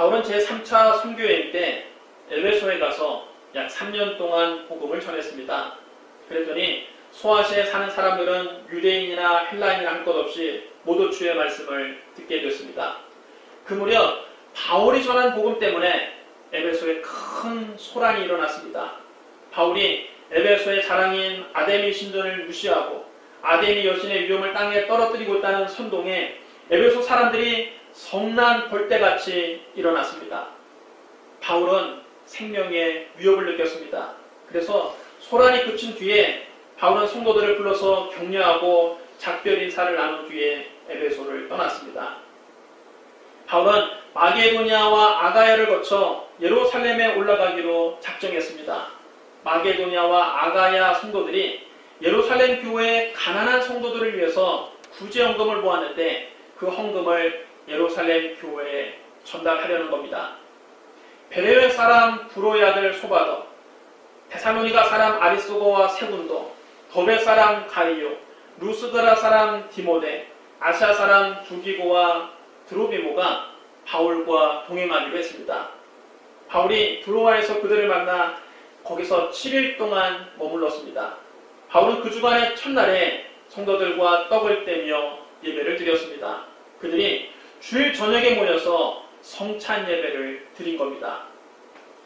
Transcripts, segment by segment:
바울은 제3차 선교여행 때 에베소에 가서 약 3년 동안 복음을 전했습니다. 그랬더니 소아시아에 사는 사람들은 유대인이나 헬라인이나 할 것 없이 모두 주의 말씀을 듣게 됐습니다. 그 무렵 바울이 전한 복음 때문에 에베소에 큰 소란이 일어났습니다. 바울이 에베소의 자랑인 아데미 신전을 무시하고 아데미 여신의 위엄을 땅에 떨어뜨리고 있다는 선동에 에베소 사람들이 성난 벌떼같이 일어났습니다. 바울은 생명의 위협을 느꼈습니다. 그래서 소란이 그친 뒤에 바울은 성도들을 불러서 격려하고 작별 인사를 나눈 뒤에 에베소를 떠났습니다. 바울은 마게도냐와 아가야를 거쳐 예루살렘에 올라가기로 작정했습니다. 마게도냐와 아가야 성도들이 예루살렘 교회의 가난한 성도들을 위해서 구제헌금을 모았는데 그 헌금을 예루살렘 교회에 전달하려는 겁니다. 베레웨 사람 브로의 아들 소바더, 데살로니가 사람 아리스도거와 세군도, 더베 사람 가이오, 루스드라 사람 디모데, 아시아 사람 두기고와 드로비모가 바울과 동행하기로 했습니다. 바울이 드로아에서 그들을 만나 거기서 7일 동안 머물렀습니다. 바울은 그 주간의 첫날에 성도들과 떡을 떼며 예배를 드렸습니다. 그들이 주일 저녁에 모여서 성찬 예배를 드린 겁니다.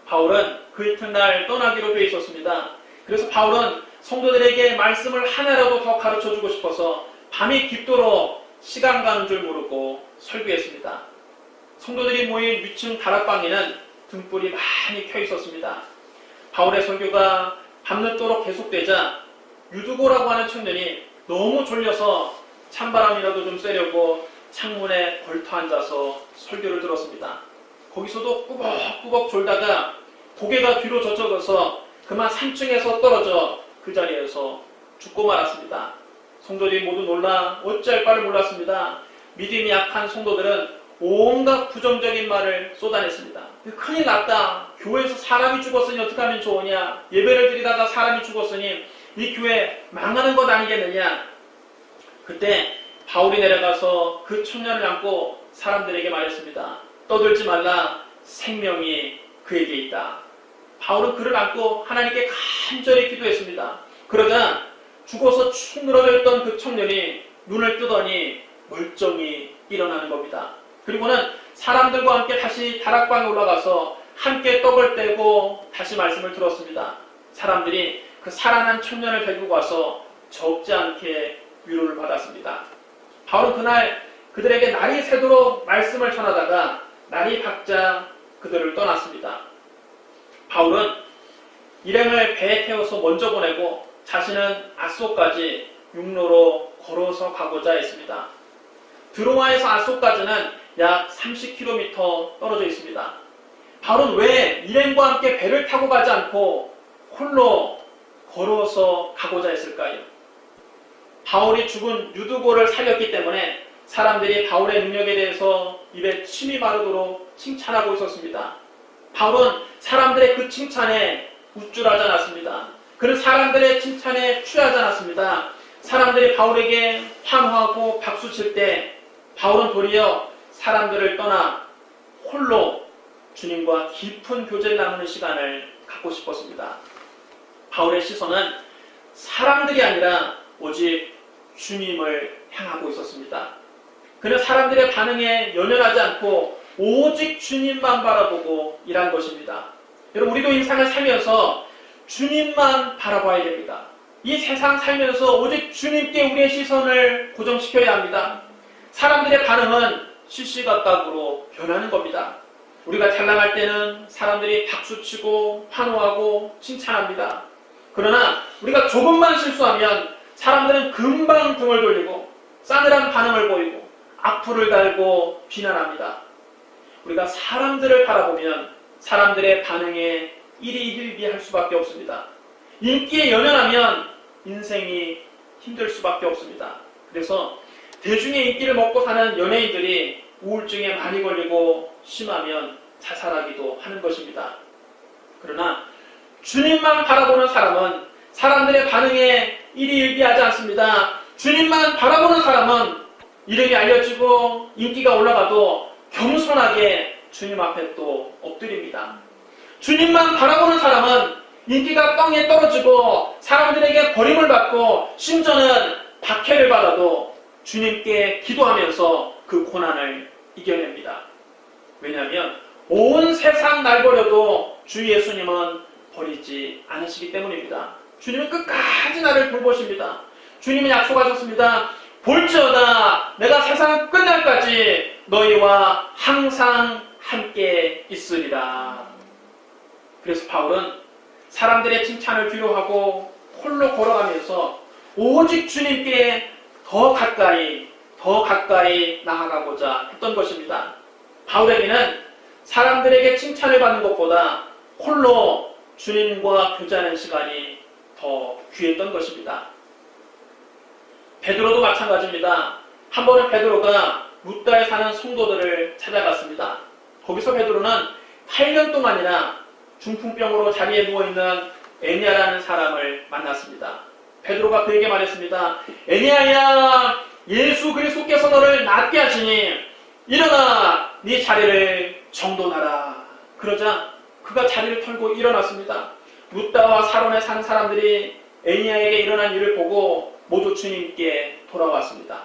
바울은 그 이튿날 떠나기로 되어 있었습니다. 그래서 바울은 성도들에게 말씀을 하나라도 더 가르쳐주고 싶어서 밤이 깊도록 시간 가는 줄 모르고 설교했습니다. 성도들이 모인 위층 다락방에는 등불이 많이 켜 있었습니다. 바울의 설교가 밤늦도록 계속되자 유두고라고 하는 청년이 너무 졸려서 찬바람이라도 좀 쐬려고 창문에 걸터 앉아서 설교를 들었습니다. 거기서도 꾸벅꾸벅 졸다가 고개가 뒤로 젖혀져서 그만 3층에서 떨어져 그 자리에서 죽고 말았습니다. 성도들이 모두 놀라 어찌할 바를 몰랐습니다. 믿음이 약한 성도들은 온갖 부정적인 말을 쏟아냈습니다. 큰일 났다. 교회에서 사람이 죽었으니 어떻게 하면 좋으냐. 예배를 드리다가 사람이 죽었으니 이 교회 망하는 것 아니겠느냐. 그때 바울이 내려가서 그 청년을 안고 사람들에게 말했습니다. 떠들지 말라. 생명이 그에게 있다. 바울은 그를 안고 하나님께 간절히 기도했습니다. 그러자 죽어서 축 늘어져 있던 그 청년이 눈을 뜨더니 멀쩡히 일어나는 겁니다. 그리고는 사람들과 함께 다시 다락방에 올라가서 함께 떡을 떼고 다시 말씀을 들었습니다. 사람들이 그 살아난 청년을 데리고 가서 적지 않게 위로를 받았습니다. 바울은 그날 그들에게 날이 새도록 말씀을 전하다가 날이 밝자 그들을 떠났습니다. 바울은 일행을 배에 태워서 먼저 보내고 자신은 아소까지 육로로 걸어서 가고자 했습니다. 드로아에서 아소까지는 약 30km 떨어져 있습니다. 바울은 왜 일행과 함께 배를 타고 가지 않고 홀로 걸어서 가고자 했을까요? 바울이 죽은 유두고를 살렸기 때문에 사람들이 바울의 능력에 대해서 입에 침이 마르도록 칭찬하고 있었습니다. 바울은 사람들의 그 칭찬에 우쭐하지 않았습니다. 그는 사람들의 칭찬에 취하지 않았습니다. 사람들이 바울에게 환호하고 박수칠 때 바울은 도리어 사람들을 떠나 홀로 주님과 깊은 교제를 나누는 시간을 갖고 싶었습니다. 바울의 시선은 사람들이 아니라 오직 주님을 향하고 있었습니다. 그는 사람들의 반응에 연연하지 않고 오직 주님만 바라보고 일한 것입니다. 여러분, 우리도 인생을 살면서 주님만 바라봐야 됩니다. 이 세상 살면서 오직 주님께 우리의 시선을 고정시켜야 합니다. 사람들의 반응은 시시각각으로 변하는 겁니다. 우리가 잘 나갈 때는 사람들이 박수치고 환호하고 칭찬합니다. 그러나 우리가 조금만 실수하면 사람들은 금방 등을 돌리고 싸늘한 반응을 보이고 악플을 달고 비난합니다. 우리가 사람들을 바라보면 사람들의 반응에 일희일비할 수밖에 없습니다. 인기에 연연하면 인생이 힘들 수밖에 없습니다. 그래서 대중의 인기를 먹고 사는 연예인들이 우울증에 많이 걸리고 심하면 자살하기도 하는 것입니다. 그러나 주님만 바라보는 사람은 사람들의 반응에 일희일비하지 않습니다. 주님만 바라보는 사람은 이름이 알려지고 인기가 올라가도 겸손하게 주님 앞에 또 엎드립니다. 주님만 바라보는 사람은 인기가 땅에 떨어지고 사람들에게 버림을 받고 심지어는 박해를 받아도 주님께 기도하면서 그 고난을 이겨냅니다. 왜냐하면 온 세상 날 버려도 주 예수님은 버리지 않으시기 때문입니다. 주님은 끝까지 나를 돌보십니다. 주님은 약속하셨습니다. 볼지어다 내가 세상 끝날까지 너희와 항상 함께 있으리라. 그래서 바울은 사람들의 칭찬을 뒤로하고 홀로 걸어가면서 오직 주님께 더 가까이 나아가고자 했던 것입니다. 바울에게는 사람들에게 칭찬을 받는 것보다 홀로 주님과 교제하는 시간이 더 귀했던 것입니다. 베드로도 마찬가지입니다. 한 번은 베드로가 루다에 사는 성도들을 찾아갔습니다. 거기서 베드로는 8년 동안이나 중풍병으로 자리에 누워있는 에니아라는 사람을 만났습니다. 베드로가 그에게 말했습니다. 에니아야, 예수 그리스도께서 너를 낫게 하시니 일어나 네 자리를 정돈하라. 그러자 그가 자리를 털고 일어났습니다. 루다와 사론에 사는 사람들이 에니아에게 일어난 일을 보고 모두 주님께 돌아왔습니다.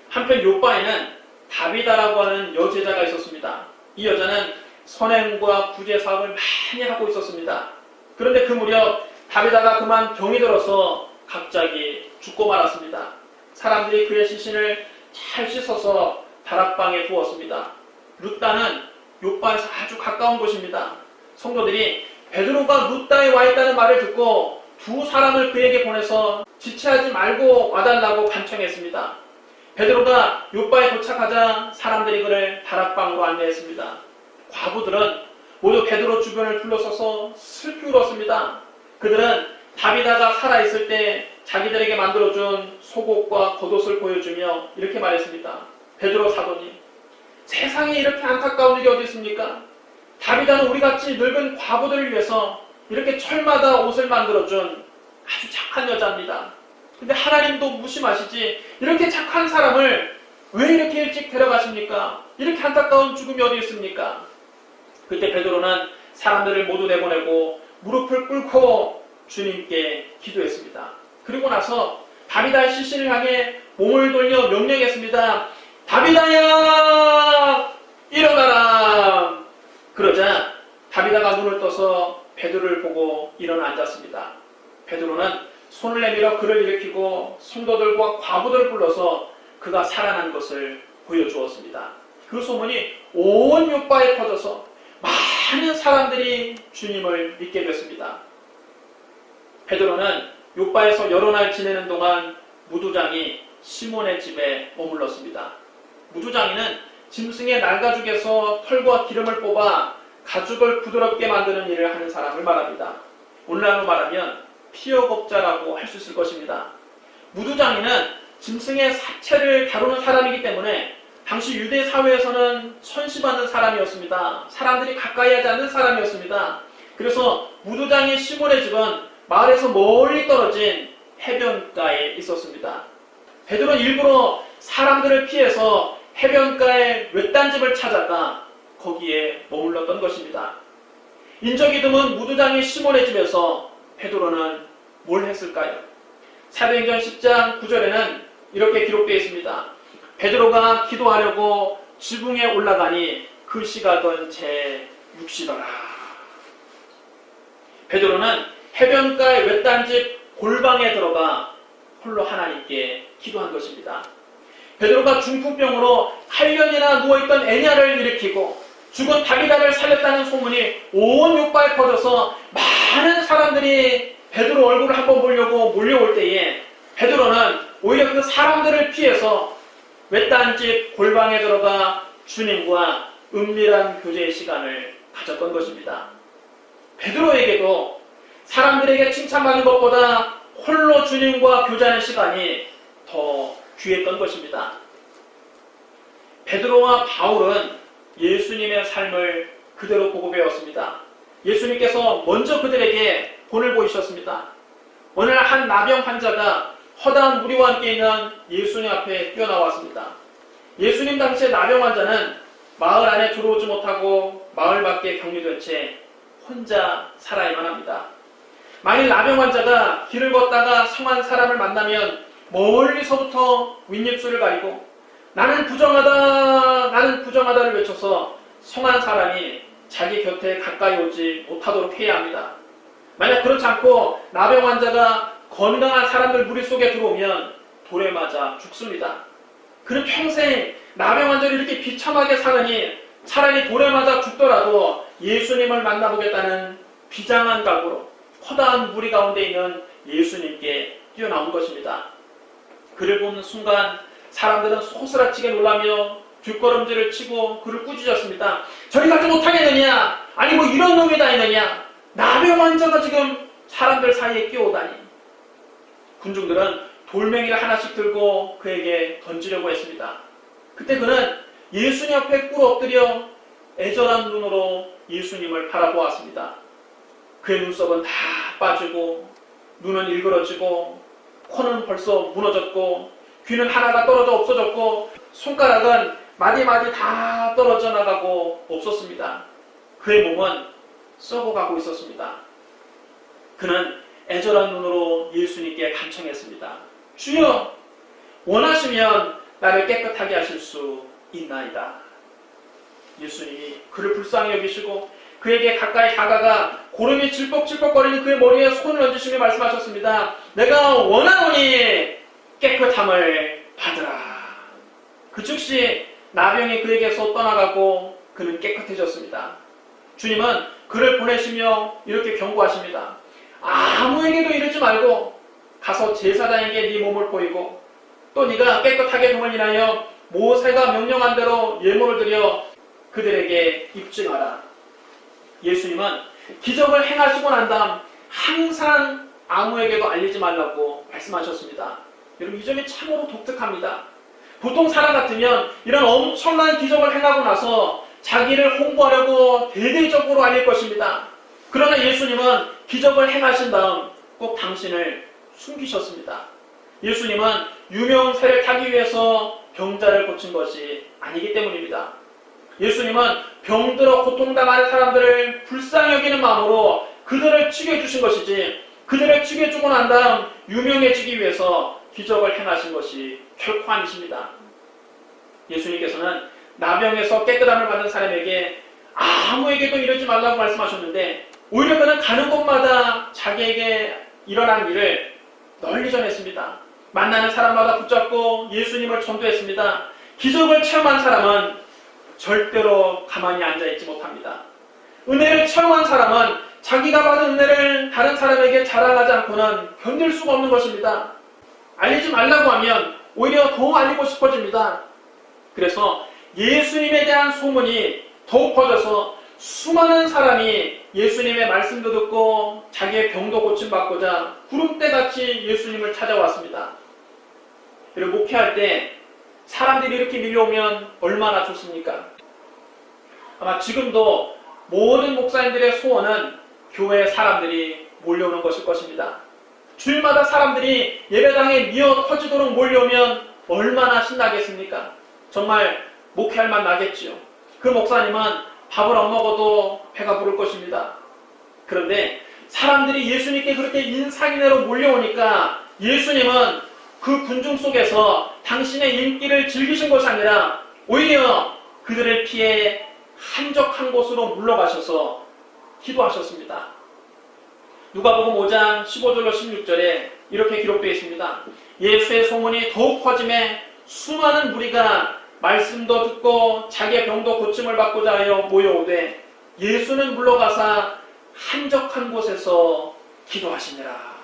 한편 요바에는 다비다라고 하는 여제자가 있었습니다. 이 여자는 선행과 구제 사업을 많이 하고 있었습니다. 그런데 그 무렵 다비다가 그만 병이 들어서 갑자기 죽고 말았습니다. 사람들이 그의 시신을 잘 씻어서 다락방에 두었습니다. 루다는 요바에서 아주 가까운 곳입니다. 성도들이 베드로가 루다에 와 있다는 말을 듣고 두 사람을 그에게 보내서 지체하지 말고 와달라고 간청했습니다. 베드로가 요바에 도착하자 사람들이 그를 다락방으로 안내했습니다. 과부들은 모두 베드로 주변을 둘러서서 슬피 울었습니다. 그들은 다비다가 살아있을 때 자기들에게 만들어준 속옷과 겉옷을 보여주며 이렇게 말했습니다. 베드로 사도님, 세상에 이렇게 안타까운 일이 어디 있습니까? 다비다는 우리같이 늙은 과부들을 위해서 이렇게 철마다 옷을 만들어준 아주 착한 여자입니다. 근데 하나님도 무심하시지 이렇게 착한 사람을 왜 이렇게 일찍 데려가십니까? 이렇게 안타까운 죽음이 어디 있습니까? 그때 베드로는 사람들을 모두 내보내고 무릎을 꿇고 주님께 기도했습니다. 그리고 나서 다비다의 시신을 향해 몸을 돌려 명령했습니다. 다비다야, 일어나라. 그러자 다비다가 눈을 떠서 베드로를 보고 일어나 앉았습니다. 베드로는 손을 내밀어 그를 일으키고 성도들과 과부들을 불러서 그가 살아난 것을 보여주었습니다. 그 소문이 온 요바에 퍼져서 많은 사람들이 주님을 믿게 됐습니다. 베드로는 요바에서 여러 날 지내는 동안 무두장이 시몬의 집에 머물렀습니다. 무두장이는 짐승의 날가죽에서 털과 기름을 뽑아 가죽을 부드럽게 만드는 일을 하는 사람을 말합니다. 오늘날로 말하면 피어겁자라고 할 수 있을 것입니다. 무두장이는 짐승의 사체를 다루는 사람이기 때문에 당시 유대 사회에서는 천시받는 사람이었습니다. 사람들이 가까이 하지 않는 사람이었습니다. 그래서 무두장의 시몬의 집은 마을에서 멀리 떨어진 해변가에 있었습니다. 베드로는 일부러 사람들을 피해서 해변가의 외딴 집을 찾아가 거기에 머물렀던 것입니다. 인적이 드문 무두장의 시몬의 집에서 베드로는 뭘 했을까요? 사도행전 10장 9절에는 이렇게 기록되어 있습니다. 베드로가 기도하려고 지붕에 올라가니 그 시각은 제 6시더라. 베드로는 해변가의 외딴집 골방에 들어가 홀로 하나님께 기도한 것입니다. 베드로가 중풍병으로 8년이나 누워있던 에냐를 일으키고 죽은 다비다를 살렸다는 소문이 온 요바에 퍼져서 많은 사람들이 베드로 얼굴을 한번 보려고 몰려올 때에 베드로는 오히려 그 사람들을 피해서 외딴 집 골방에 들어가 주님과 은밀한 교제의 시간을 가졌던 것입니다. 베드로에게도 사람들에게 칭찬받는 것보다 홀로 주님과 교제하는 시간이 더 귀했던 것입니다. 베드로와 바울은 예수님의 삶을 그대로 보고 배웠습니다. 예수님께서 먼저 그들에게 본을 보이셨습니다. 어느 날 한 나병 환자가 허다한 무리와 함께 있는 예수님 앞에 뛰어나왔습니다. 예수님 당시의 나병 환자는 마을 안에 들어오지 못하고 마을 밖에 격리된 채 혼자 살아야만 합니다. 만일 나병 환자가 길을 걷다가 성한 사람을 만나면 멀리서부터 윗입술을 가리고 나는 부정하다를 외쳐서 성한 사람이 자기 곁에 가까이 오지 못하도록 해야 합니다. 만약 그렇지 않고 나병 환자가 건강한 사람들 무리 속에 들어오면 돌에 맞아 죽습니다. 그는 평생 나병 환자를 이렇게 비참하게 사느니 차라리 돌에 맞아 죽더라도 예수님을 만나보겠다는 비장한 각오로 허다한 무리 가운데 있는 예수님께 뛰어나온 것입니다. 그를 보는 순간 사람들은 소스라치게 놀라며 뒷걸음질을 치고 그를 꾸짖었습니다. 저리 가지 못하겠느냐? 아니 뭐 이런 놈이 다 있느냐? 나병 환자가 지금 사람들 사이에 끼어오다니. 군중들은 돌멩이를 하나씩 들고 그에게 던지려고 했습니다. 그때 그는 예수님 앞에 꿇어 엎드려 애절한 눈으로 예수님을 바라보았습니다. 그의 눈썹은 다 빠지고 눈은 일그러지고 코는 벌써 무너졌고 귀는 하나가 떨어져 없어졌고 손가락은 마디마디 다 떨어져 나가고 없었습니다. 그의 몸은 썩어가고 있었습니다. 그는 애절한 눈으로 예수님께 간청했습니다. 주여, 원하시면 나를 깨끗하게 하실 수 있나이다. 예수님이 그를 불쌍히 여기시고 그에게 가까이 다가가 고름이 질퍽질퍽거리는 그의 머리에 손을 얹으시며 말씀하셨습니다. 내가 원하노니 깨끗함을 받으라. 그 즉시 나병이 그에게서 떠나가고 그는 깨끗해졌습니다. 주님은 그를 보내시며 이렇게 경고하십니다. 아무에게도 이르지 말고 가서 제사장에게 네 몸을 보이고 또 네가 깨끗하게 병을 인하여 모세가 명령한 대로 예물을 드려 그들에게 입증하라. 예수님은 기적을 행하시고 난 다음 항상 아무에게도 알리지 말라고 말씀하셨습니다. 여러분, 이 점이 참으로 독특합니다. 보통 사람 같으면 이런 엄청난 기적을 행하고 나서 자기를 홍보하려고 대대적으로 알릴 것입니다. 그러나 예수님은 기적을 행하신 다음 꼭 당신을 숨기셨습니다. 예수님은 유명세를 타기 위해서 병자를 고친 것이 아니기 때문입니다. 예수님은 병들어 고통당하는 사람들을 불쌍히 여기는 마음으로 그들을 치유해 주신 것이지 그들을 치유해 주고 난 다음 유명해지기 위해서 기적을 행하신 것이 결코 아니십니다. 예수님께서는 나병에서 깨끗함을 받은 사람에게 아무에게도 이러지 말라고 말씀하셨는데 오히려 그는 가는 곳마다 자기에게 일어난 일을 널리 전했습니다. 만나는 사람마다 붙잡고 예수님을 전도했습니다. 기적을 체험한 사람은 절대로 가만히 앉아있지 못합니다. 은혜를 체험한 사람은 자기가 받은 은혜를 다른 사람에게 자랑하지 않고는 견딜 수가 없는 것입니다. 알리지 말라고 하면 오히려 더 알리고 싶어집니다. 그래서 예수님에 대한 소문이 더욱 퍼져서 수많은 사람이 예수님의 말씀도 듣고 자기의 병도 고침받고자 구름대같이 예수님을 찾아왔습니다. 그리고 목회할 때 사람들이 이렇게 밀려오면 얼마나 좋습니까? 아마 지금도 모든 목사님들의 소원은 교회에 사람들이 몰려오는 것일 것입니다. 주일마다 사람들이 예배당에 미어 터지도록 몰려오면 얼마나 신나겠습니까? 정말 목회할 맛 나겠지요. 그 목사님은 밥을 안 먹어도 배가 부를 것입니다. 그런데 사람들이 예수님께 그렇게 인상인해로 몰려오니까 예수님은 그 군중 속에서 당신의 인기를 즐기신 것이 아니라 오히려 그들을 피해 한적한 곳으로 물러가셔서 기도하셨습니다. 누가복음 5장 15절로 16절에 이렇게 기록되어 있습니다. 예수의 소문이 더욱 퍼짐에 수많은 무리가 말씀도 듣고 자기의 병도 고침을 받고자 하여 모여오되 예수는 물러가사 한적한 곳에서 기도하시니라.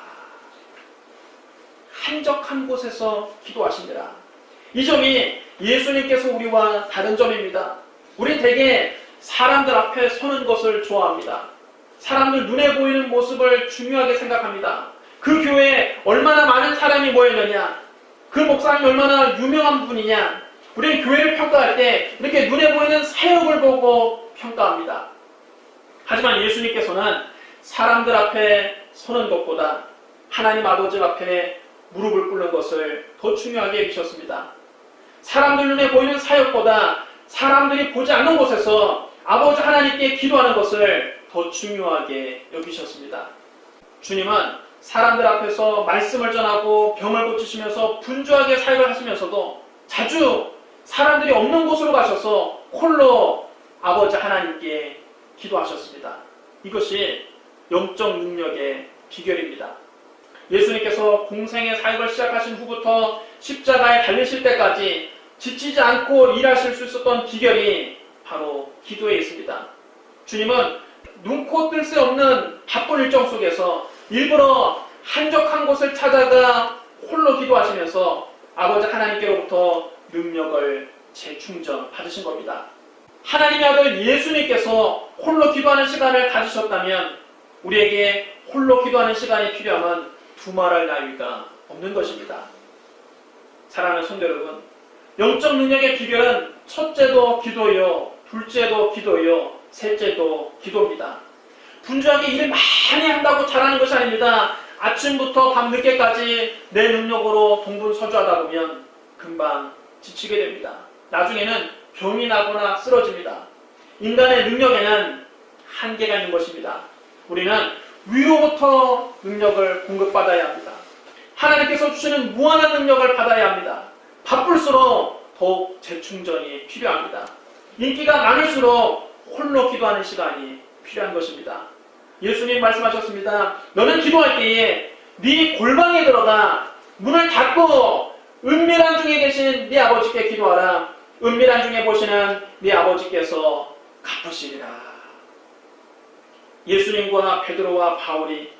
한적한 곳에서 기도하시니라. 이 점이 예수님께서 우리와 다른 점입니다. 우린 대개 사람들 앞에 서는 것을 좋아합니다. 사람들 눈에 보이는 모습을 중요하게 생각합니다. 그 교회에 얼마나 많은 사람이 모였느냐, 그 목사님이 얼마나 유명한 분이냐, 우리는 교회를 평가할 때 이렇게 눈에 보이는 사역을 보고 평가합니다. 하지만 예수님께서는 사람들 앞에 서는 것보다 하나님 아버지 앞에 무릎을 꿇는 것을 더 중요하게 여기셨습니다. 사람들 눈에 보이는 사역보다 사람들이 보지 않는 곳에서 아버지 하나님께 기도하는 것을 더 중요하게 여기셨습니다. 주님은 사람들 앞에서 말씀을 전하고 병을 고치시면서 분주하게 사역을 하시면서도 자주 사람들이 없는 곳으로 가셔서 홀로 아버지 하나님께 기도하셨습니다. 이것이 영적 능력의 비결입니다. 예수님께서 공생의 사역을 시작하신 후부터 십자가에 달리실 때까지 지치지 않고 일하실 수 있었던 비결이 바로 기도에 있습니다. 주님은 눈코 뜰 새 없는 바쁜 일정 속에서 일부러 한적한 곳을 찾아가 홀로 기도하시면서 아버지 하나님께로부터 능력을 재충전 받으신 겁니다. 하나님의 아들 예수님께서 홀로 기도하는 시간을 가지셨다면 우리에게 홀로 기도하는 시간이 필요하면 두말할 나위가 없는 것입니다. 사랑하는 성도 여러분, 영적 능력의 비결은 첫째도 기도요, 둘째도 기도요, 셋째도 기도입니다. 분주하게 일을 많이 한다고 잘하는 것이 아닙니다. 아침부터 밤늦게까지 내 능력으로 동분서주하다 보면 금방 지치게 됩니다. 나중에는 병이 나거나 쓰러집니다. 인간의 능력에는 한계가 있는 것입니다. 우리는 위로부터 능력을 공급받아야 합니다. 하나님께서 주시는 무한한 능력을 받아야 합니다. 바쁠수록 더욱 재충전이 필요합니다. 인기가 많을수록 홀로 기도하는 시간이 필요한 것입니다. 예수님 말씀하셨습니다. 너는 기도할 때에 네 골방에 들어가 문을 닫고 은밀한 중에 계신 네 아버지께 기도하라. 은밀한 중에 보시는 네 아버지께서 갚으시리라. 예수님과 베드로와 바울이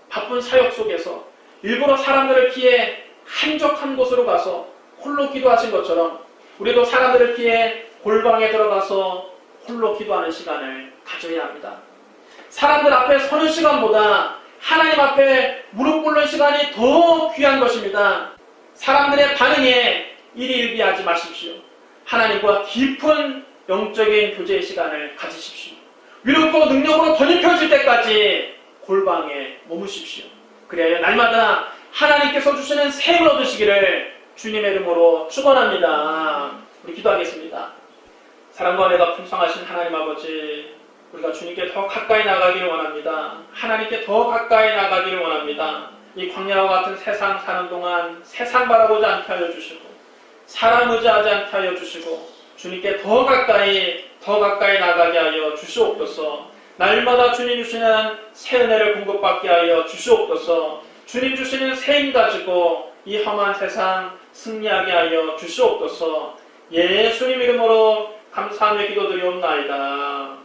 바쁜 사역 속에서 일부러 사람들을 피해 한적한 곳으로 가서 홀로 기도하신 것처럼 우리도 사람들을 피해 골방에 들어가서 홀로 기도하는 시간을 가져야 합니다. 사람들 앞에 서는 시간보다 하나님 앞에 무릎 꿇는 시간이 더 귀한 것입니다. 사람들의 반응에 일희일비하지 마십시오. 하나님과 깊은 영적인 교제의 시간을 가지십시오. 위로부터 능력으로 더 입혀질 때까지 골방에 머무십시오. 그래야 날마다 하나님께서 주시는 샘을 얻으시기를 주님의 이름으로 축원합니다. 우리 기도하겠습니다. 사랑과 은혜가 풍성하신 하나님 아버지, 우리가 주님께 더 가까이 나가기를 원합니다. 하나님께 더 가까이 나가기를 원합니다. 이 광야와 같은 세상 사는 동안 세상 바라보지 않게 하여 주시고 사람 의지하지 않게 하여 주시고 주님께 더 가까이 나가게 하여 주시옵소서. 날마다 주님 주시는 새 은혜를 공급받게 하여 주시옵소서. 주님 주시는 새 힘 가지고 이 험한 세상 승리하게 하여 주시옵소서. 예수님 이름으로 감사하며 기도드리옵나이다.